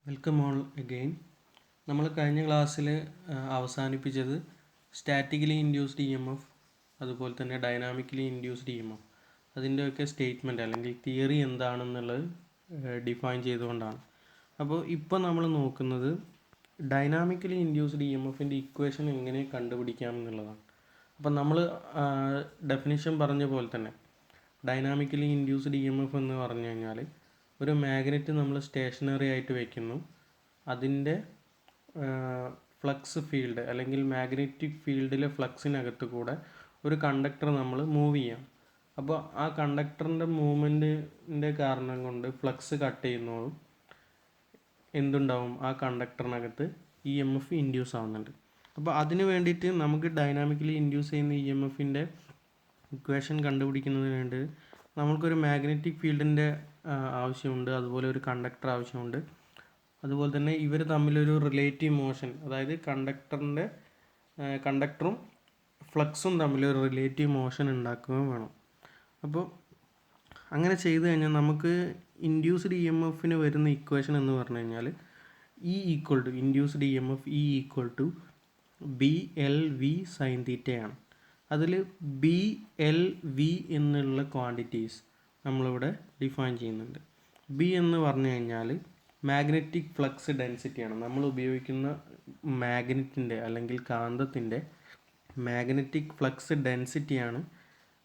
Welcome all again. നമ്മൾ കഴിഞ്ഞ ക്ലാസ്സിൽ അവസാനിപ്പിച്ചത് സ്റ്റാറ്റിക്കലി ഇൻഡ്യൂസ്ഡ് EMF അതുപോലെ തന്നെ ഡൈനാമിക്കലി ഇൻഡ്യൂസ്ഡ് EMF അതിൻ്റെയൊക്കെ സ്റ്റേറ്റ്മെൻറ്റ് അല്ലെങ്കിൽ തിയറി എന്താണെന്നുള്ളത് ഡിഫൈൻ ചെയ്തുകൊണ്ടാണ്. അപ്പോൾ ഇപ്പോൾ നമ്മൾ നോക്കുന്നത് ഡൈനാമിക്കലി ഇൻഡ്യൂസ്ഡ് EMFൻ്റെ ഇക്വേഷൻ എങ്ങനെ കണ്ടുപിടിക്കാം എന്നുള്ളതാണ്. അപ്പോൾ നമ്മൾ ഡെഫിനിഷൻ പറഞ്ഞ പോലെ തന്നെ ഡൈനാമിക്കലി ഇൻഡ്യൂസ്ഡ് EMF എന്ന് പറഞ്ഞു കഴിഞ്ഞാൽ ഒരു മാഗ്നറ്റ് നമ്മൾ സ്റ്റേഷനറി ആയിട്ട് വയ്ക്കുന്നു, അതിൻ്റെ ഫ്ലക്സ് ഫീൽഡ് അല്ലെങ്കിൽ മാഗ്നറ്റിക് ഫീൽഡിലെ ഫ്ലക്സിനകത്ത് കൂടെ ഒരു കണ്ടക്ടർ നമ്മൾ മൂവ് ചെയ്യാം. അപ്പോൾ ആ കണ്ടക്ടറിൻ്റെ മൂവ്മെൻറ്റിൻ്റെ കാരണം കൊണ്ട് ഫ്ലക്സ് കട്ട് ചെയ്യുന്നതും എന്തുണ്ടാവും, ആ കണ്ടക്ടറിനകത്ത് EMF ഇൻഡ്യൂസ് ആവുന്നുണ്ട്. അപ്പോൾ അതിന് വേണ്ടിയിട്ട് നമുക്ക് ഡൈനാമിക്കലി ഇൻഡ്യൂസ് ചെയ്യുന്ന EMFൻ്റെ ഇക്വേഷൻ കണ്ടുപിടിക്കുന്നതിന് വേണ്ടി നമുക്കൊരു മാഗ്നറ്റിക് ഫീൽഡിൻ്റെ ആവശ്യമുണ്ട്, അതുപോലെ ഒരു കണ്ടക്ടർ ആവശ്യമുണ്ട്. അതുപോലെ തന്നെ ഇവർ തമ്മിലൊരു റിലേറ്റീവ് മോഷൻ, അതായത് കണ്ടക്ടറും ഫ്ലക്സും തമ്മിലൊരു റിലേറ്റീവ് മോഷൻ ഉണ്ടാക്കുകയും വേണം. അപ്പോൾ അങ്ങനെ ചെയ്തു കഴിഞ്ഞാൽ നമുക്ക് ഇൻഡ്യൂസ്ഡ് EMFന് വരുന്ന ഇക്വേഷൻ എന്ന് പറഞ്ഞു കഴിഞ്ഞാൽ induced EMF equal to BLV sine തീറ്റയാണ്. അതിൽ BLV എന്നുള്ള ക്വാണ്ടിറ്റീസ് നമ്മളിവിടെ ഡിഫൈൻ ചെയ്യുന്നുണ്ട്. B എന്ന് പറഞ്ഞു കഴിഞ്ഞാൽ മാഗ്നറ്റിക് ഫ്ലക്സ് ഡെൻസിറ്റിയാണ്. നമ്മൾ ഉപയോഗിക്കുന്ന മാഗ്നറ്റിൻ്റെ അല്ലെങ്കിൽ കാന്തത്തിൻ്റെ മാഗ്നറ്റിക് ഫ്ലക്സ് ഡെൻസിറ്റിയാണ്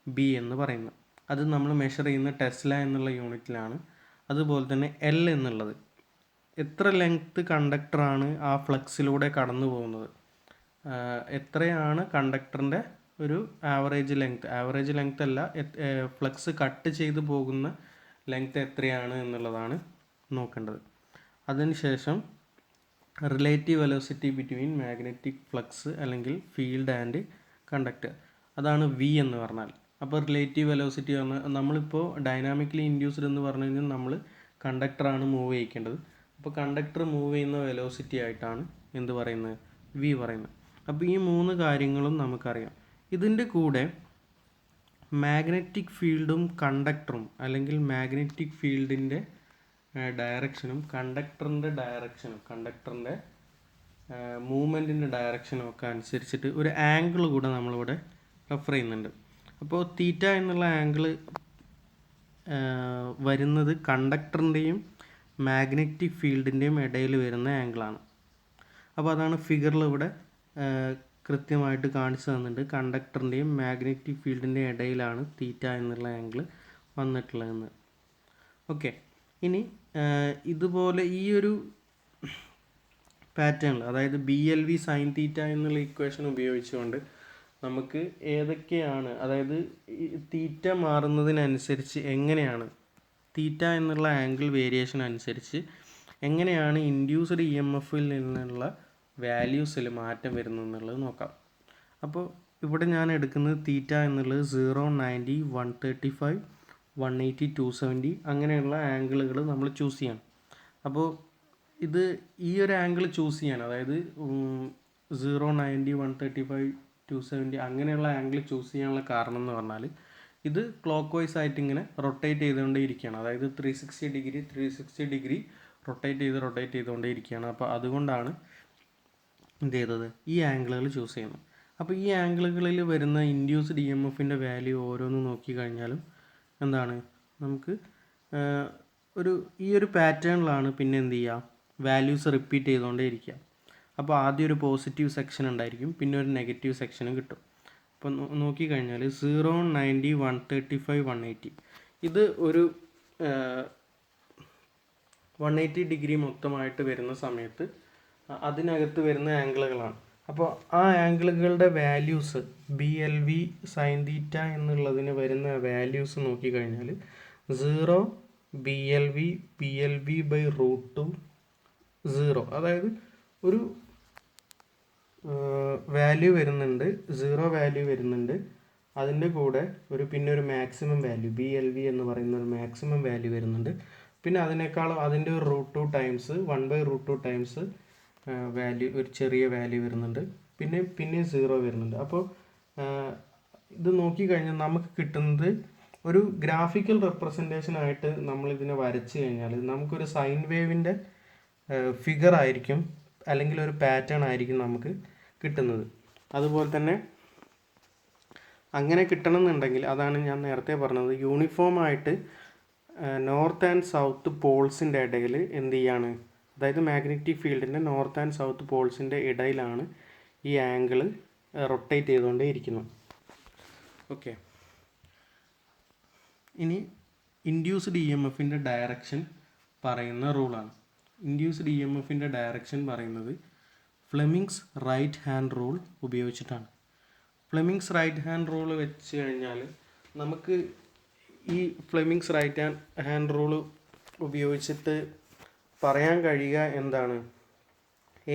B എന്ന് പറയുന്നത്. അത് നമ്മൾ മെഷർ ചെയ്യുന്ന ടെസ്ല എന്നുള്ള യൂണിറ്റിലാണ്. അതുപോലെ തന്നെ L എന്നുള്ളത് എത്ര ലെങ്ത്ത് കണ്ടക്ടറാണ് ആ ഫ്ലക്സിലൂടെ കടന്നു പോകുന്നത്, എത്രയാണ് കണ്ടക്ടറിൻ്റെ ഒരു ആവറേജ് ലെങ്ത് അല്ല, ഫ്ലക്സ് കട്ട് ചെയ്ത് പോകുന്ന ലെങ്ത് എത്രയാണ് എന്നുള്ളതാണ് നോക്കേണ്ടത്. അതിനുശേഷം relative velocity between magnetic flux അല്ലെങ്കിൽ ഫീൽഡ് ആൻഡ് കണ്ടക്ടർ, അതാണ് V എന്ന് പറഞ്ഞാൽ. അപ്പോൾ റിലേറ്റീവ് വെലോസിറ്റി പറഞ്ഞാൽ നമ്മളിപ്പോൾ ഡൈനാമിക്കലി ഇൻഡ്യൂസ്ഡ് എന്ന് പറഞ്ഞു കഴിഞ്ഞാൽ നമ്മൾ കണ്ടക്ടറാണ് മൂവ് ചെയ്യിക്കേണ്ടത്. അപ്പോൾ കണ്ടക്ടർ മൂവ് ചെയ്യുന്ന വെലോസിറ്റി ആയിട്ടാണ് എന്ത് പറയുന്നത്, V പറയുന്നത്. അപ്പോൾ ഈ മൂന്ന് കാര്യങ്ങളും നമുക്കറിയാം. ഇതിൻ്റെ കൂടെ മാഗ്നറ്റിക് ഫീൽഡും കണ്ടക്ടറും അല്ലെങ്കിൽ മാഗ്നറ്റിക് ഫീൽഡിൻ്റെ ഡയറക്ഷനും കണ്ടക്ടറിൻ്റെ മൂവ്മെൻറ്റിൻ്റെ ഡയറക്ഷനും ഒക്കെ അനുസരിച്ചിട്ട് ഒരു ആംഗിൾ കൂടെ നമ്മളിവിടെ റെഫർ ചെയ്യുന്നുണ്ട്. അപ്പോൾ തീറ്റ എന്നുള്ള ആംഗിൾ വരുന്നത് കണ്ടക്ടറിൻ്റെയും മാഗ്നറ്റിക് ഫീൽഡിൻ്റെയും ഇടയിൽ വരുന്ന ആംഗിളാണ്. അപ്പോൾ അതാണ് ഫിഗറിൽ ഇവിടെ കൃത്യമായിട്ട് കാണിച്ചു തന്നിട്ടുണ്ട്. കണ്ടക്ടറിൻ്റെയും മാഗ്നറ്റിക് ഫീൽഡിൻ്റെയും ഇടയിലാണ് തീറ്റ എന്നുള്ള ആംഗിൾ വന്നിട്ടുള്ളതെന്ന്. ഓക്കെ, ഇനി ഇതുപോലെ ഈ ഒരു പാറ്റേണിൽ, അതായത് BLV സൈൻ തീറ്റ എന്നുള്ള ഇക്വേഷൻ ഉപയോഗിച്ചുകൊണ്ട് നമുക്ക് ഏതൊക്കെയാണ്, അതായത് തീറ്റ മാറുന്നതിനനുസരിച്ച് എങ്ങനെയാണ് തീറ്റ എന്നുള്ള ആംഗിൾ വേരിയേഷൻ അനുസരിച്ച് എങ്ങനെയാണ് ഇൻഡ്യൂസ്ഡ് EMFൽ നിന്നുള്ള വാല്യൂസിൽ മാറ്റം വരുന്നു എന്നുള്ളത് നോക്കാം. അപ്പോൾ ഇവിടെ ഞാൻ എടുക്കുന്നത് തീറ്റ എന്നുള്ളത് 0, 90, 135, 180, 270 അങ്ങനെയുള്ള ആംഗിളുകൾ നമ്മൾ ചൂസ് ചെയ്യണം. അപ്പോൾ ഈ ഒരു ആംഗിൾ ചൂസ് ചെയ്യാൻ, അതായത് 0, 90, 135, 270 അങ്ങനെയുള്ള ആംഗിൾ ചൂസ് ചെയ്യാനുള്ള കാരണം എന്ന് പറഞ്ഞാൽ ഇത് ക്ലോക്ക് വൈസ് ആയിട്ട് ഇങ്ങനെ റൊട്ടേറ്റ് ചെയ്തുകൊണ്ടേ ഇരിക്കുകയാണ്. അതായത് 360 ഡിഗ്രി റൊട്ടേറ്റ് ചെയ്തുകൊണ്ടേ ഇരിക്കുകയാണ്. അപ്പോൾ അതുകൊണ്ടാണ് എന്ത് ചെയ്തത്, ഈ ആംഗിളുകൾ ചൂസ് ചെയ്യുന്നത്. അപ്പോൾ ഈ ആംഗിളുകളിൽ വരുന്ന ഇൻഡ്യൂസ്ഡ് EMFൻ്റെ വാല്യൂ ഓരോന്ന് നോക്കിക്കഴിഞ്ഞാലും എന്താണ്, നമുക്ക് ഈ ഒരു പാറ്റേണിലാണ് പിന്നെ എന്ത് ചെയ്യുക, വാല്യൂസ് റിപ്പീറ്റ് ചെയ്തുകൊണ്ടേ ഇരിക്കുക. അപ്പോൾ ആദ്യം ഒരു പോസിറ്റീവ് സെക്ഷൻ ഉണ്ടായിരിക്കും, പിന്നെ ഒരു നെഗറ്റീവ് സെക്ഷനും കിട്ടും. അപ്പോൾ നോക്കിക്കഴിഞ്ഞാൽ 0, 90, 135, 180 ഇത് ഒരു 180 ഡിഗ്രി മൊത്തമായിട്ട് വരുന്ന സമയത്ത് അതിനകത്ത് വരുന്ന ആംഗിളുകളാണ്. അപ്പോൾ ആ ആംഗിളുകളുടെ വാല്യൂസ് BLV സൈൻ തീറ്റ എന്നുള്ളതിന് വരുന്ന വാല്യൂസ് നോക്കിക്കഴിഞ്ഞാൽ 0 BLV/√2 0, അതായത് ഒരു വാല്യൂ വരുന്നുണ്ട്, 0 വാല്യൂ വരുന്നുണ്ട്, അതിൻ്റെ കൂടെ പിന്നെ ഒരു മാക്സിമം വാല്യൂ BLV എന്ന് പറയുന്ന ഒരു മാക്സിമം വാല്യൂ വരുന്നുണ്ട്, പിന്നെ അതിൻ്റെ ഒരു √2 ടൈംസ് 1/√2 ടൈംസ് വാല്യൂ, ഒരു ചെറിയ വാല്യൂ വരുന്നുണ്ട്, പിന്നെ 0 വരുന്നുണ്ട്. അപ്പോൾ ഇത് നോക്കിക്കഴിഞ്ഞാൽ നമുക്ക് കിട്ടുന്നത് ഒരു ഗ്രാഫിക്കൽ റെപ്രസെൻറ്റേഷൻ ആയിട്ട് നമ്മൾ ഇതിനെ വരച്ച് കഴിഞ്ഞാൽ നമുക്കൊരു സൈൻ വേവിൻ്റെ ഫിഗർ ആയിരിക്കും അല്ലെങ്കിൽ ഒരു പാറ്റേൺ ആയിരിക്കും നമുക്ക് കിട്ടുന്നത്. അതുപോലെ തന്നെ അങ്ങനെ കിട്ടണമെന്നുണ്ടെങ്കിൽ അതാണ് ഞാൻ നേരത്തെ പറഞ്ഞത്, യൂണിഫോം ആയിട്ട് നോർത്ത് ആൻഡ് സൗത്ത് പോൾസിൻ്റെ ഇടയിൽ എന്ത് ചെയ്യാണ്, അതായത് മാഗ്നറ്റിക് ഫീൽഡിൻ്റെ നോർത്ത് ആൻഡ് സൗത്ത് പോൾസിൻ്റെ ഇടയിലാണ് ഈ ആംഗിൾ റൊട്ടേറ്റ് ചെയ്തുകൊണ്ടേ ഇരിക്കുന്നത്. ഓക്കെ, ഇനി ഇൻഡ്യൂസ്ഡ് ഇ എം എഫിൻ്റെ ഡയറക്ഷൻ പറയുന്ന റൂളാണ്. ഇൻഡ്യൂസ്ഡ് ഇ എം എഫിൻ്റെ ഡയറക്ഷൻ പറയുന്നത് ഫ്ലെമിങ്സ് റൈറ്റ് ഹാൻഡ് റൂൾ ഉപയോഗിച്ചിട്ടാണ്. ഫ്ലെമിങ്സ് റൈറ്റ് ഹാൻഡ് റൂൾ വെച്ച് കഴിഞ്ഞാൽ നമുക്ക് ഈ ഫ്ലെമിങ്സ് റൈറ്റ് ഹാൻഡ് റൂൾ ഉപയോഗിച്ചിട്ട് പറയാൻ കഴിയുക എന്താണ്,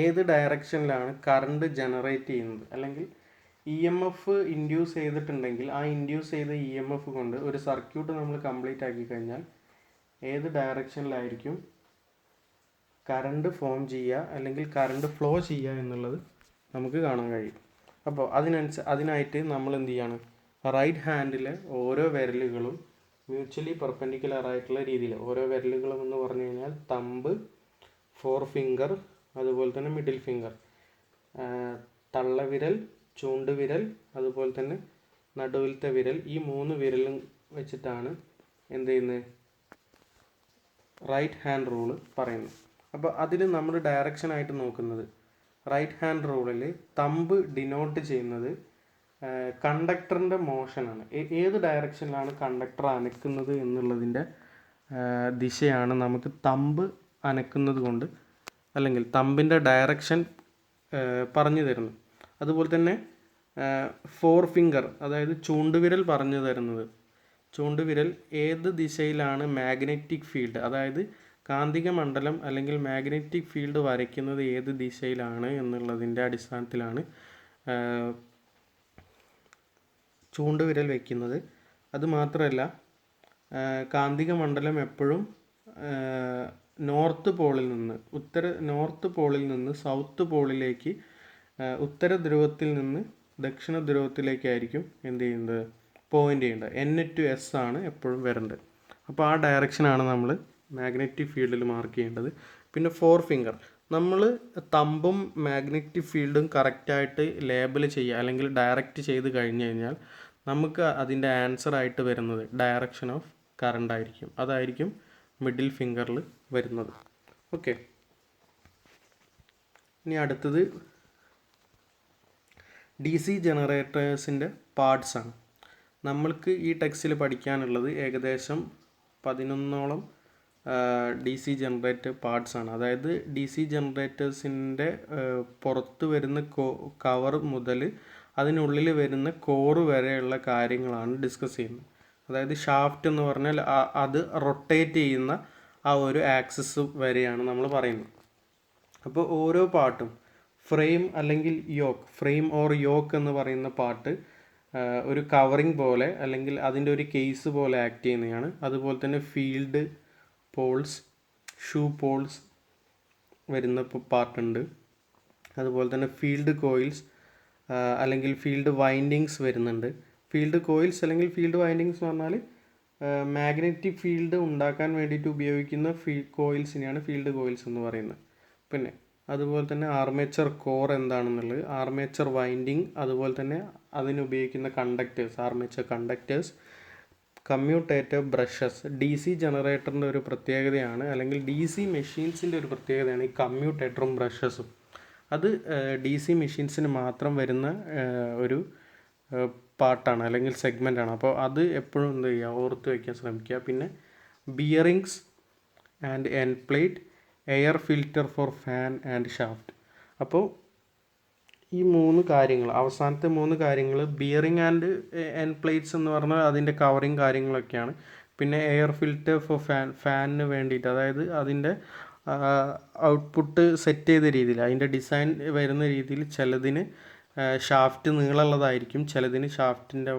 ഏത് ഡയറക്ഷനിലാണ് കറണ്ട് ജനറേറ്റ് ചെയ്യുന്നത്, അല്ലെങ്കിൽ ഇ എം എഫ് ഇൻഡ്യൂസ് ചെയ്തിട്ടുണ്ടെങ്കിൽ ആ ഇൻഡ്യൂസ് ചെയ്ത ഇ എം എഫ് കൊണ്ട് ഒരു സർക്യൂട്ട് നമ്മൾ കംപ്ലീറ്റ് ആക്കി കഴിഞ്ഞാൽ ഏത് ഡയറക്ഷനിലായിരിക്കും കറണ്ട് ഫോം ചെയ്യുക അല്ലെങ്കിൽ കറണ്ട് ഫ്ലോ ചെയ്യുക എന്നുള്ളത് നമുക്ക് കാണാൻ കഴിയും. അപ്പോൾ അതിനായിട്ട് നമ്മൾ എന്ത് ചെയ്യാണ്, റൈറ്റ് ഹാൻഡിലെ ഓരോ വിരലുകളും മ്യൂച്വലി പെർപെൻഡിക്കുലർ ആയിട്ടുള്ള രീതിയിൽ, ഓരോ വിരലുകളും എന്ന് പറഞ്ഞു കഴിഞ്ഞാൽ തമ്പ്, ഫോർ ഫിംഗർ, അതുപോലെ തന്നെ മിഡിൽ ഫിംഗർ, തള്ളവിരൽ, ചൂണ്ടുവിരൽ, അതുപോലെ തന്നെ നടുവിലത്തെ വിരൽ, ഈ 3 വിരലും വെച്ചിട്ടാണ് എന്ത് ചെയ്യുന്നത്, റൈറ്റ് ഹാൻഡ് റൂള് പറയുന്നത്. അപ്പോൾ അതിൽ നമ്മൾ ഡയറക്ഷനായിട്ട് നോക്കുന്നത് റൈറ്റ് ഹാൻഡ് റൂളിൽ തമ്പ് ഡിനോട്ട് ചെയ്യുന്നത് കണ്ടക്ടറിൻ്റെ മോഷനാണ്. ഏത് ഡയറക്ഷനിലാണ് കണ്ടക്ടർ അനക്കുന്നത് എന്നുള്ളതിൻ്റെ ദിശയാണ് നമുക്ക് തമ്പ് അനക്കുന്നത് കൊണ്ട്, അല്ലെങ്കിൽ തമ്പിൻ്റെ ഡയറക്ഷൻ പറഞ്ഞു തരുന്നത്. അതുപോലെ തന്നെ ഫോർ ഫിംഗർ, അതായത് ചൂണ്ടുവിരൽ പറഞ്ഞു തരുന്നത്, ചൂണ്ടുവിരൽ ഏത് ദിശയിലാണ് മാഗ്നറ്റിക് ഫീൽഡ്, അതായത് കാന്തിക മണ്ഡലം അല്ലെങ്കിൽ മാഗ്നറ്റിക് ഫീൽഡ് വരയ്ക്കുന്നത് ഏത് ദിശയിലാണ് എന്നുള്ളതിൻ്റെ അടിസ്ഥാനത്തിലാണ് ചൂണ്ടുവിരൽ വയ്ക്കുന്നത്. അതുമാത്രമല്ല, കാന്തിക മണ്ഡലം എപ്പോഴും നോർത്ത് പോളിൽ നിന്ന് സൗത്ത് പോളിലേക്ക്, ഉത്തര ധ്രുവത്തിൽ നിന്ന് ദക്ഷിണ ധ്രുവത്തിലേക്കായിരിക്കും എന്ത് ചെയ്യുന്നത്, പോയിൻ്റ് ചെയ്യേണ്ടത്. N/S ആണ് എപ്പോഴും വരേണ്ടത്. അപ്പോൾ ആ ഡയറക്ഷനാണ് നമ്മൾ മാഗ്നറ്റിക് ഫീൽഡിൽ മാർക്ക് ചെയ്യേണ്ടത്. പിന്നെ ഫോർ ഫിംഗർ, നമ്മൾ തമ്പും മാഗ്നറ്റിക് ഫീൽഡും കറക്റ്റായിട്ട് ലേബൽ ചെയ്യുക അല്ലെങ്കിൽ ഡയറക്റ്റ് ചെയ്ത് കഴിഞ്ഞ് കഴിഞ്ഞാൽ നമുക്ക് അതിൻ്റെ ആൻസർ ആയിട്ട് വരുന്നത് ഡയറക്ഷൻ ഓഫ് കറണ്ട് ആയിരിക്കും. അതായിരിക്കും മിഡിൽ ഫിംഗറിൽ വരുന്നത്. ഓക്കെ, ഇനി അടുത്തത് ഡി സി ജനറേറ്റേഴ്സിൻ്റെ പാർട്സാണ്. നമ്മൾക്ക് ഈ ടെക്സ്റ്റിൽ പഠിക്കാനുള്ളത് ഏകദേശം 11ഓളം ഡി സി ജനറേറ്റർ പാർട്സാണ്. അതായത് ഡി സി ജനറേറ്റേഴ്സിൻ്റെ പുറത്ത് വരുന്ന കവർ മുതൽ അതിനുള്ളിൽ വരുന്ന കോറ് വരെയുള്ള കാര്യങ്ങളാണ് ഡിസ്കസ് ചെയ്യുന്നത്. അതായത് ഷാഫ്റ്റ് എന്ന് പറഞ്ഞാൽ അത് റൊട്ടേറ്റ് ചെയ്യുന്ന ആ ഒരു ആക്സിസ് വരെയാണ് നമ്മൾ പറയുന്നത്. അപ്പോൾ ഓരോ പാർട്ടും ഫ്രെയിം അല്ലെങ്കിൽ ഫ്രെയിം ഓർ യോക്ക് എന്ന് പറയുന്ന പാർട്ട് ഒരു കവറിങ് പോലെ അല്ലെങ്കിൽ അതിൻ്റെ ഒരു കേസ് പോലെ ആക്ട് ചെയ്യുന്നതാണ്. അതുപോലെ തന്നെ ഫീൽഡ് പോൾസ്, ഷൂ പോൾസ് വരുന്ന പാർട്ടുണ്ട്. അതുപോലെ തന്നെ ഫീൽഡ് കോയിൽസ് അല്ലെങ്കിൽ ഫീൽഡ് വൈൻഡിങ്സ് വരുന്നുണ്ട്. ഫീൽഡ് കോയിൽസ് അല്ലെങ്കിൽ ഫീൽഡ് വൈൻഡിങ്സ് എന്ന് പറഞ്ഞാൽ മാഗ്നറ്റിക് ഫീൽഡ് ഉണ്ടാക്കാൻ വേണ്ടിയിട്ട് ഉപയോഗിക്കുന്ന കോയിൽസിനെയാണ് ഫീൽഡ് കോയിൽസ് എന്ന് പറയുന്നത്. പിന്നെ അതുപോലെ തന്നെ ആർമേച്ചർ കോർ എന്താണെന്നുള്ളത്, ആർമേച്ചർ വൈൻഡിങ്, അതുപോലെ തന്നെ അതിനുപയോഗിക്കുന്ന conductors, armature conductors, commutator brushes. D C ജനറേറ്ററിൻ്റെ ഒരു പ്രത്യേകതയാണ്, അല്ലെങ്കിൽ ഡി സി മെഷീൻസിൻ്റെ ഒരു പ്രത്യേകതയാണ് ഈ കമ്മ്യൂട്ടേറ്ററും ബ്രഷസും. അത് ഡി സി മെഷീൻസിന് മാത്രം വരുന്ന ഒരു പാർട്ടാണ് അല്ലെങ്കിൽ സെഗ്മെൻ്റാണ്. അപ്പോൾ അത് എപ്പോഴും എന്ത് ചെയ്യുക, ഓർത്ത് വയ്ക്കാൻ ശ്രമിക്കുക. പിന്നെ bearings and end plate, air filter for fan and shaft. അപ്പോൾ ഈ 3 കാര്യങ്ങൾ, അവസാനത്തെ 3 കാര്യങ്ങൾ, ബിയറിംഗ് ആൻഡ് എൻഡ് പ്ലേറ്റ്സ് എന്ന് പറഞ്ഞാൽ അതിൻ്റെ കവറിങ് കാര്യങ്ങളൊക്കെയാണ്. പിന്നെ എയർ ഫിൽറ്റർ ഫോർ ഫാനിന് വേണ്ടിയിട്ട്, അതായത് അതിൻ്റെ ഔട്ട്പുട്ട് സെറ്റ് ചെയ്ത രീതിയിൽ, അതിൻ്റെ ഡിസൈൻ വരുന്ന രീതിയിൽ ചിലതിന് ഷാഫ്റ്റ് നീളമുള്ളതായിരിക്കും, ചിലതിന് ഷാഫ്റ്റിൻ്റെ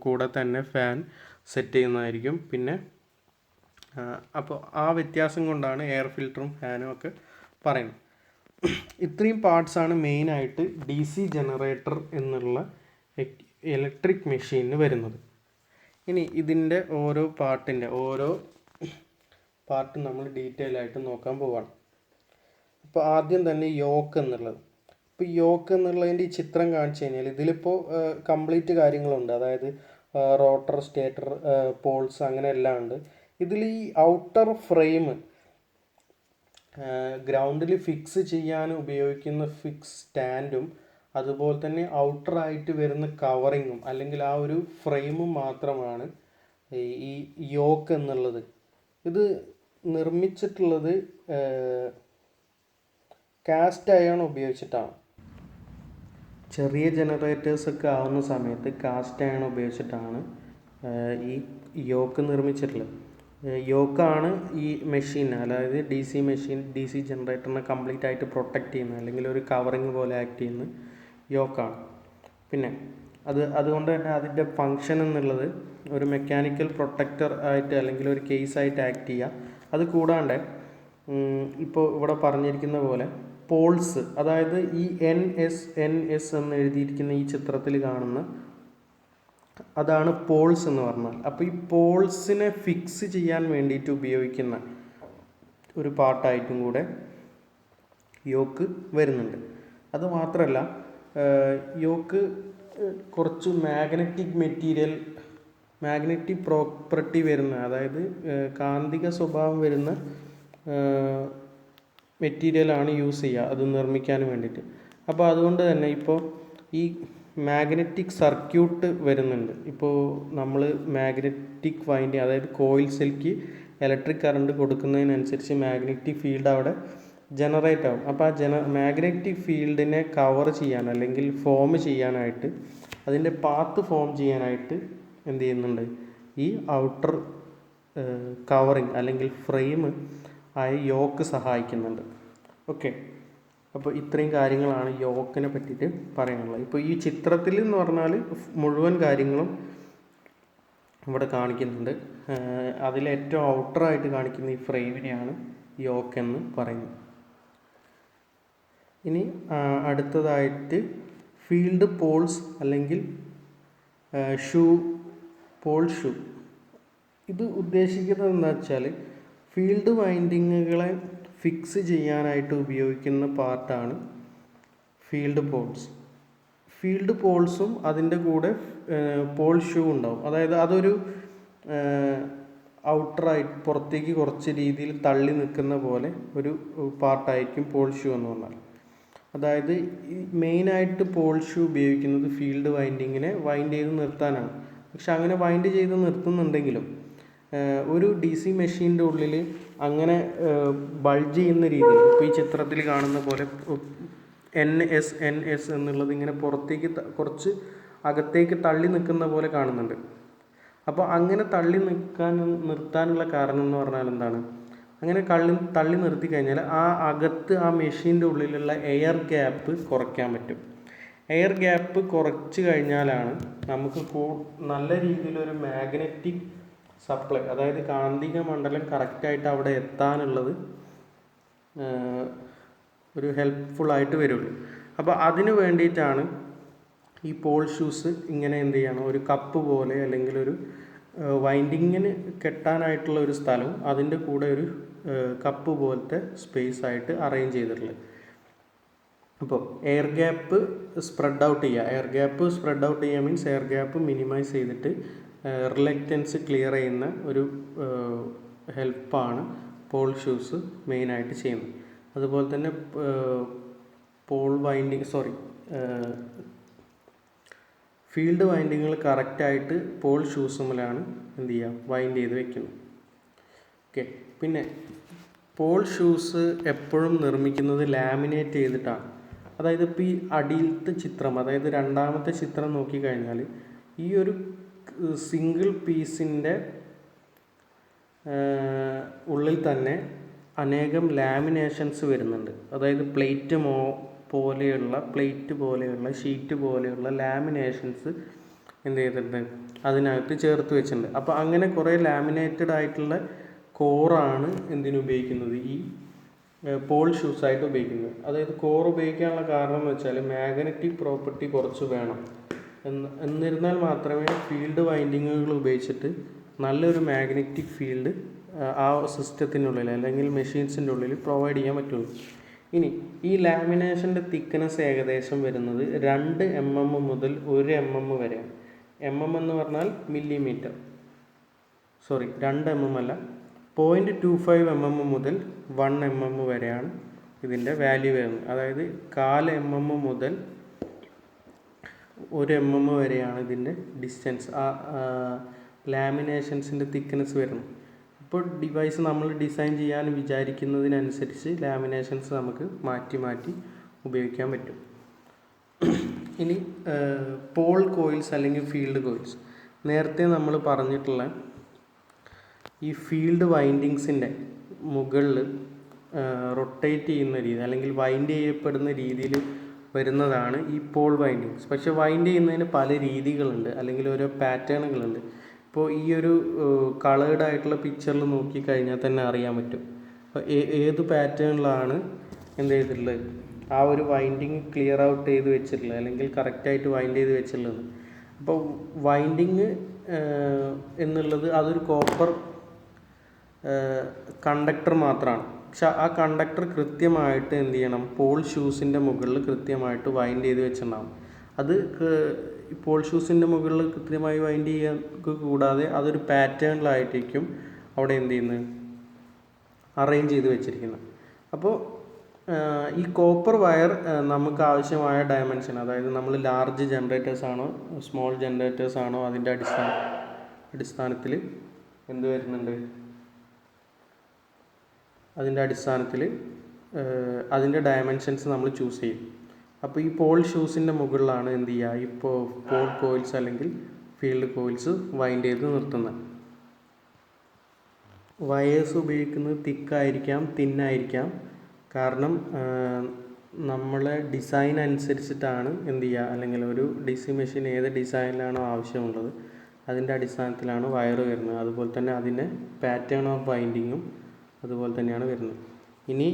കൂടെ തന്നെ ഫാൻ സെറ്റ് ചെയ്യുന്നതായിരിക്കും. പിന്നെ അപ്പോൾ ആ വ്യത്യാസം കൊണ്ടാണ് എയർ ഫിൽറ്ററും ഫാനും ഒക്കെ പറയുന്നത്. ഇത്രയും പാർട്സാണ് മെയിനായിട്ട് ഡി സി ജനറേറ്റർ എന്നുള്ള ഇലക്ട്രിക് മെഷീനിന് വരുന്നത്. ഇനി ഇതിൻ്റെ ഓരോ പാർട്ടും നമ്മൾ ഡീറ്റെയിൽ ആയിട്ട് നോക്കാൻ പോവാണ്. ഇപ്പോൾ ആദ്യം തന്നെ യോക്ക് എന്നുള്ളത്. ഇപ്പോൾ യോക്ക് എന്നുള്ളതിൻ്റെ ഈ ചിത്രം കാണിച്ചു കഴിഞ്ഞാൽ ഇതിലിപ്പോൾ കംപ്ലീറ്റ് കാര്യങ്ങളുണ്ട്. അതായത് റോട്ടർ, സ്റ്റേറ്റർ, പോൾസ്, അങ്ങനെ എല്ലാം ഉണ്ട്. ഇതിൽ ഈ ഔട്ടർ ഫ്രെയിം ഗ്രൗണ്ടിൽ ഫിക്സ് ചെയ്യാൻ ഉപയോഗിക്കുന്ന ഫിക്സ് സ്റ്റാൻഡും അതുപോലെ തന്നെ ഔട്ടറായിട്ട് വരുന്ന കവറിങ്ങും അല്ലെങ്കിൽ ആ ഒരു ഫ്രെയിമും മാത്രമാണ് ഈ യോക്ക് എന്നുള്ളത്. ഇത് നിർമ്മിച്ചിട്ടുള്ളത് കാസ്റ്റ് അയൺ ഉപയോഗിച്ചിട്ടാണ്. ചെറിയ ജനറേറ്റേഴ്സൊക്കെ ആവുന്ന സമയത്ത് കാസ്റ്റ് അയൺ ഉപയോഗിച്ചിട്ടാണ് ഈ യോക്ക് നിർമ്മിച്ചിട്ടുള്ളത്. യോക്കാണ് ഈ മെഷീൻ, അതായത് ഡി സി ജനറേറ്ററിനെ കംപ്ലീറ്റ് ആയിട്ട് പ്രൊട്ടക്റ്റ് ചെയ്യുന്നത്, അല്ലെങ്കിൽ ഒരു കവറിങ് പോലെ ആക്ട് ചെയ്യുന്നത് യോക്കാണ്. പിന്നെ അതുകൊണ്ട് തന്നെ അതിൻ്റെ ഫങ്ഷൻ എന്നുള്ളത് ഒരു മെക്കാനിക്കൽ പ്രൊട്ടക്ടർ ആയിട്ട് അല്ലെങ്കിൽ ഒരു കേസായിട്ട് ആക്ട് ചെയ്യുക. അത് കൂടാണ്ട് ഇപ്പോൾ ഇവിടെ പറഞ്ഞിരിക്കുന്ന പോലെ പോൾസ്, അതായത് ഈ NS എന്ന് എഴുതിയിരിക്കുന്ന ഈ ചിത്രത്തിൽ കാണുന്ന അതാണ് പോൾസ് എന്ന് പറഞ്ഞാൽ. അപ്പോൾ ഈ പോൾസിനെ ഫിക്സ് ചെയ്യാൻ വേണ്ടിയിട്ട് ഉപയോഗിക്കുന്ന ഒരു പാർട്ടായിട്ടും കൂടെ യോക്ക് വരുന്നുണ്ട്. അതുമാത്രമല്ല, യോക്ക് കുറച്ച് മാഗ്നറ്റിക് പ്രോപ്പർട്ടി വരുന്ന, അതായത് കാന്തിക സ്വഭാവം വരുന്ന മെറ്റീരിയലാണ് യൂസ് ചെയ്യുക അത് നിർമ്മിക്കാൻ വേണ്ടിയിട്ട്. അപ്പോൾ അതുകൊണ്ട് തന്നെ ഇപ്പോൾ ഈ മാഗ്നറ്റിക് സർക്യൂട്ട് വരുന്നുണ്ട്. ഇപ്പോൾ നമ്മൾ മാഗ്നറ്റിക് വൈൻഡിങ്, അതായത് കോയിൽസിലേക്ക് ഇലക്ട്രിക് കറണ്ട് കൊടുക്കുന്നതിനനുസരിച്ച് മാഗ്നറ്റിക് ഫീൽഡ് അവിടെ ജനറേറ്റ് ആവും. അപ്പോൾ ആ മാഗ്നറ്റിക് ഫീൽഡിനെ കവർ ചെയ്യാൻ അല്ലെങ്കിൽ ഫോം ചെയ്യാനായിട്ട്, അതിൻ്റെ പാത്ത് ഫോം ചെയ്യാനായിട്ട് എന്ത് ചെയ്യുന്നുണ്ട്, ഈ ഔട്ടർ കവറിങ് അല്ലെങ്കിൽ ഫ്രെയിം ആയി യോക്ക് സഹായിക്കുന്നുണ്ട്. ഓക്കെ, അപ്പോൾ ഇത്രയും കാര്യങ്ങളാണ് യോക്കിനെ പറ്റിയിട്ട് പറയാനുള്ളത്. ഇപ്പോൾ ഈ ചിത്രത്തിൽ എന്ന് പറഞ്ഞാൽ മുഴുവൻ കാര്യങ്ങളും ഇവിടെ കാണിക്കുന്നുണ്ട്. അതിലേറ്റവും ഔട്ടറായിട്ട് കാണിക്കുന്ന ഈ ഫ്രെയിമിനെയാണ് യോക്ക് എന്ന് പറയുന്നത്. ഇനി അടുത്തതായിട്ട് ഫീൽഡ് പോൾസ് അല്ലെങ്കിൽ പോൾ ഷൂ. ഇത് ഉദ്ദേശിക്കുന്നത് എന്താ വെച്ചാൽ ഫീൽഡ് വൈൻഡിങ്ങുകളെ ഫിക്സ് ചെയ്യാനായിട്ട് ഉപയോഗിക്കുന്ന പാർട്ടാണ് ഫീൽഡ് പോൾസും അതിൻ്റെ കൂടെ പോൾ ഷൂ ഉണ്ടാവും. അതായത് അതൊരു ഔട്ടറായിട്ട് പുറത്തേക്ക് കുറച്ച് രീതിയിൽ തള്ളി നിൽക്കുന്ന പോലെ ഒരു പാർട്ടായിരിക്കും പോൾ ഷൂ എന്ന് പറഞ്ഞാൽ. അതായത് ഈ മെയിനായിട്ട് പോൾ ഷൂ ഉപയോഗിക്കുന്നത് ഫീൽഡ് വൈൻഡിങ്ങിനെ വൈൻഡ് ചെയ്ത് നിർത്താനാണ്. പക്ഷെ അങ്ങനെ വൈൻഡ് ചെയ്ത് നിർത്തുന്നുണ്ടെങ്കിലും ഒരു DC മെഷീൻ്റെ ഉള്ളിൽ അങ്ങനെ ബൾജ് ചെയ്യുന്ന രീതിയിൽ, ഇപ്പോൾ ഈ ചിത്രത്തിൽ കാണുന്ന പോലെ NS എന്നുള്ളത് ഇങ്ങനെ പുറത്തേക്ക് കുറച്ച് അകത്തേക്ക് തള്ളി നിൽക്കുന്ന പോലെ കാണുന്നുണ്ട്. അപ്പോൾ അങ്ങനെ നിർത്താനുള്ള കാരണം എന്ന് പറഞ്ഞാൽ എന്താണ്, അങ്ങനെ തള്ളി നിർത്തി കഴിഞ്ഞാൽ ആ അകത്ത് ആ മെഷീൻ്റെ ഉള്ളിലുള്ള എയർ ഗ്യാപ്പ് കുറയ്ക്കാൻ പറ്റും. എയർ ഗ്യാപ്പ് കുറച്ച് കഴിഞ്ഞാലാണ് നമുക്ക് നല്ല രീതിയിലൊരു മാഗ്നറ്റിക് സപ്ലൈ, അതായത് കാന്തിക മണ്ഡലം കറക്റ്റായിട്ട് അവിടെ എത്താനുള്ളത് ഒരു ഹെൽപ്ഫുള്ളായിട്ട് വരുള്ളൂ. അപ്പോൾ അതിന് വേണ്ടിയിട്ടാണ് ഈ പോൾ ഷൂസ് ഇങ്ങനെ എന്ത് ചെയ്യണം, ഒരു കപ്പ് പോലെ അല്ലെങ്കിൽ ഒരു വൈൻഡിങ്ങിന് കെട്ടാനായിട്ടുള്ള ഒരു സ്ഥലവും അതിൻ്റെ കൂടെ ഒരു കപ്പ് പോലത്തെ സ്പേസ് ആയിട്ട് അറേഞ്ച് ചെയ്തിട്ടുള്ളത്. അപ്പോൾ എയർ ഗ്യാപ്പ് സ്പ്രെഡ് ഔട്ട് ചെയ്യുക മീൻസ് എയർ ഗ്യാപ്പ് മിനിമൈസ് ചെയ്തിട്ട് റിലക്റ്റൻസ് ക്ലിയർ ചെയ്യുന്ന ഒരു ഹെൽപ്പാണ് പോൾ ഷൂസ് മെയിനായിട്ട് ചെയ്യുന്നത്. അതുപോലെ തന്നെ ഫീൽഡ് വൈൻഡിങ്ങുകൾ കറക്റ്റായിട്ട് പോൾ ഷൂസുമിലാണ് എന്ത് ചെയ്യുക, വൈൻഡ് ചെയ്ത് വെക്കുന്നത്. ഓക്കെ, പിന്നെ പോൾ ഷൂസ് എപ്പോഴും നിർമ്മിക്കുന്നത് ലാമിനേറ്റ് ചെയ്തിട്ടാണ്. അതായത് ഇപ്പോൾ ഈ അടിയിലത്തെ ചിത്രം, അതായത് രണ്ടാമത്തെ ചിത്രം നോക്കിക്കഴിഞ്ഞാൽ ഈ ഒരു സിംഗിൾ പീസിൻ്റെ ഉള്ളിൽ തന്നെ അനേകം ലാമിനേഷൻസ് വരുന്നുണ്ട്. അതായത് പ്ലേറ്റ് പോലെയുള്ള ഷീറ്റ് പോലെയുള്ള ലാമിനേഷൻസ് എന്ത് ചെയ്തിട്ടുണ്ട്, അതിനകത്ത് ചേർത്ത് വെച്ചിട്ടുണ്ട്. അപ്പോൾ അങ്ങനെ കുറേ ലാമിനേറ്റഡ് ആയിട്ടുള്ള കോറാണ് എന്തിനുപയോഗിക്കുന്നത്, ഈ പോൾ ഷൂസായിട്ട് ഉപയോഗിക്കുന്നത്. അതായത് കോർ ഉപയോഗിക്കാനുള്ള കാരണം എന്ന് വെച്ചാൽ മാഗ്നറ്റിക് പ്രോപ്പർട്ടി കുറച്ച് വേണം. എന്നിരുന്നാൽ മാത്രമേ ഫീൽഡ് വൈൻഡിങ്ങുകൾ ഉപയോഗിച്ചിട്ട് നല്ലൊരു മാഗ്നറ്റിക് ഫീൽഡ് ആ സിസ്റ്റത്തിനുള്ളിൽ അല്ലെങ്കിൽ മെഷീൻസിൻ്റെ ഉള്ളിൽ പ്രൊവൈഡ് ചെയ്യാൻ പറ്റുള്ളൂ. ഇനി ഈ ലാമിനേഷൻ്റെ തിക്നെസ് ഏകദേശം വരുന്നത് 2 mm മുതൽ 1 mm വരെയാണ്. എന്ന് പറഞ്ഞാൽ മില്ലിമീറ്റർ, സോറി 2 mm അല്ല, 0.25 mm മുതൽ 1 mm വരെയാണ് ഇതിൻ്റെ വാല്യൂ വരുന്നത്. അതായത് 1/4 mm മുതൽ 1 mm വരെയാണ് ഇതിൻ്റെ ഡിസ്റ്റൻസ്, ലാമിനേഷൻസിൻ്റെ തിക്നെസ് വരുന്നത്. ഇപ്പോൾ ഡിവൈസ് നമ്മൾ ഡിസൈൻ ചെയ്യാൻ വിചാരിക്കുന്നതിനനുസരിച്ച് ലാമിനേഷൻസ് നമുക്ക് മാറ്റി മാറ്റി ഉപയോഗിക്കാൻ പറ്റും. ഇനി പോൾ കോയിൽസ് അല്ലെങ്കിൽ ഫീൽഡ് കോയിൽസ്. നേരത്തെ നമ്മൾ പറഞ്ഞിട്ടുള്ള ഈ ഫീൽഡ് വൈൻഡിങ്സിൻ്റെ മുകളിൽ റൊട്ടേറ്റ് ചെയ്യുന്ന രീതി അല്ലെങ്കിൽ വൈൻഡ് ചെയ്യപ്പെടുന്ന രീതിയിൽ വരുന്നതാണ് ഈ പോൾ വൈൻഡിങ്സ്. പക്ഷേ വൈൻഡ് ചെയ്യുന്നതിന് പല രീതികളുണ്ട് അല്ലെങ്കിൽ ഓരോ പാറ്റേണുകളുണ്ട്. ഇപ്പോൾ ഈ ഒരു കളേർഡ് ആയിട്ടുള്ള പിക്ചറിൽ നോക്കിക്കഴിഞ്ഞാൽ തന്നെ അറിയാൻ പറ്റും അപ്പോൾ ഏത് പാറ്റേണിലാണ് എന്ത് ചെയ്തിട്ടുള്ളത്, ആ ഒരു വൈൻഡിങ് ക്ലിയർ ഔട്ട് ചെയ്ത് വെച്ചിട്ടുള്ളത് അല്ലെങ്കിൽ കറക്റ്റായിട്ട് വൈൻഡ് ചെയ്ത് വെച്ചിട്ടുള്ളത്. അപ്പോൾ വൈൻഡിങ് എന്നുള്ളത് അതൊരു കോപ്പർ കണ്ടക്ടർ മാത്രമാണ്. പക്ഷെ ആ കണ്ടക്ടർ കൃത്യമായിട്ട് എന്ത് ചെയ്യണം, പോൾ ഷൂസിൻ്റെ മുകളിൽ കൃത്യമായിട്ട് വൈൻഡ് ചെയ്ത് വെച്ചിട്ടുണ്ടാകും. അത് പോൾ ഷൂസിൻ്റെ മുകളിൽ കൃത്യമായി വൈൻഡ് ചെയ്യാൻ കൂടാതെ അതൊരു പാറ്റേണിലായിട്ടായിരിക്കും അവിടെ എന്ത് ചെയ്യുന്നത്, അറേഞ്ച് ചെയ്ത് വെച്ചിരിക്കുന്നത്. അപ്പോൾ ഈ കോപ്പർ വയർ നമുക്ക് ആവശ്യമായ ഡയമെൻഷൻ, അതായത് നമ്മൾ ലാർജ് ജനറേറ്റേഴ്സ് ആണോ സ്മോൾ ജനറേറ്റേഴ്സ് ആണോ അതിൻ്റെ അടിസ്ഥാനത്തിൽ എന്ത് വരുന്നുണ്ട്, അതിൻ്റെ അടിസ്ഥാനത്തിൽ അതിൻ്റെ ഡയമെൻഷൻസ് നമ്മൾ ചൂസ് ചെയ്യും. അപ്പോൾ ഈ പോൾ ഷൂസിൻ്റെ മുകളിലാണ് എന്ത് ചെയ്യുക, ഇപ്പോൾ പോൾ കോയിൽസ് അല്ലെങ്കിൽ ഫീൽഡ് കോയിൽസ് വൈൻഡ് ചെയ്ത് നിർത്തുന്നത്. വയേഴ്സ് ഉപയോഗിക്കുന്നത് തിക്കായിരിക്കാം തിന്നായിരിക്കാം. കാരണം നമ്മളെ ഡിസൈൻ അനുസരിച്ചിട്ടാണ് എന്ത് ചെയ്യുക, അല്ലെങ്കിൽ ഒരു DC മെഷീൻ ഏത് ഡിസൈനിലാണോ ആവശ്യമുള്ളത് അതിൻ്റെ അടിസ്ഥാനത്തിലാണ് വയർ വരുന്നത്. അതുപോലെ തന്നെ അതിൻ്റെ പാറ്റേൺ ഓഫ് വൈൻഡിങ്ങും അതുപോലെ തന്നെയാണ് വരുന്നത്. ഇനി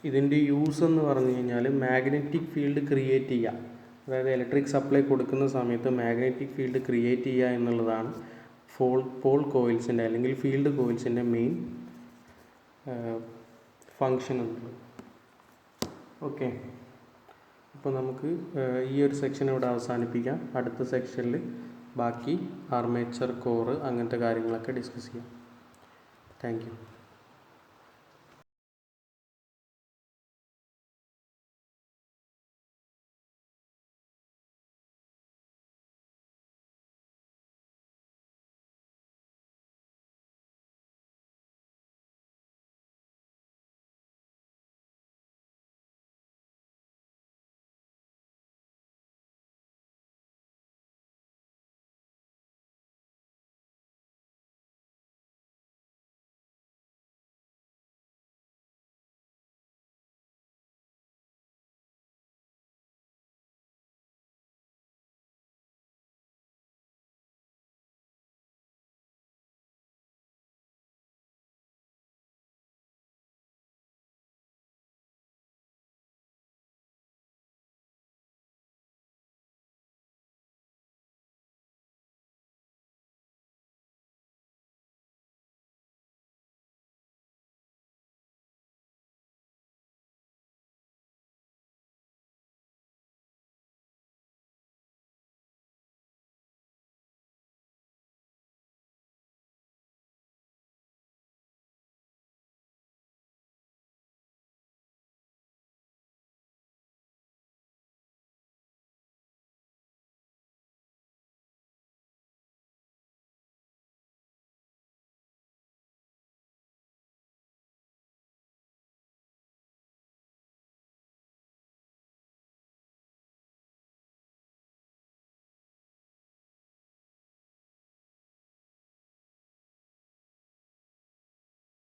ഇതിൻ്റെ യൂസ് എന്ന് പറഞ്ഞു കഴിഞ്ഞാൽ മാഗ്നറ്റിക് ഫീൽഡ് ക്രിയേറ്റ് ചെയ്യുക, അതായത് ഇലക്ട്രിക് സപ്ലൈ കൊടുക്കുന്ന സമയത്ത് മാഗ്നറ്റിക് ഫീൽഡ് ക്രിയേറ്റ് ചെയ്യുക എന്നുള്ളതാണ് പോൾ കോയിൽസിൻ്റെ അല്ലെങ്കിൽ ഫീൽഡ് കോയിൽസിൻ്റെ മെയിൻ ഫങ്ഷൻ എന്നുള്ളത്. ഓക്കെ, അപ്പോൾ നമുക്ക് ഈ ഒരു സെക്ഷൻ ഇവിടെ അവസാനിപ്പിക്കാം. അടുത്ത സെക്ഷനിൽ ബാക്കി ആർമേച്ചർ കോർ അങ്ങനത്തെ കാര്യങ്ങളൊക്കെ ഡിസ്കസ് ചെയ്യാം. Thank you.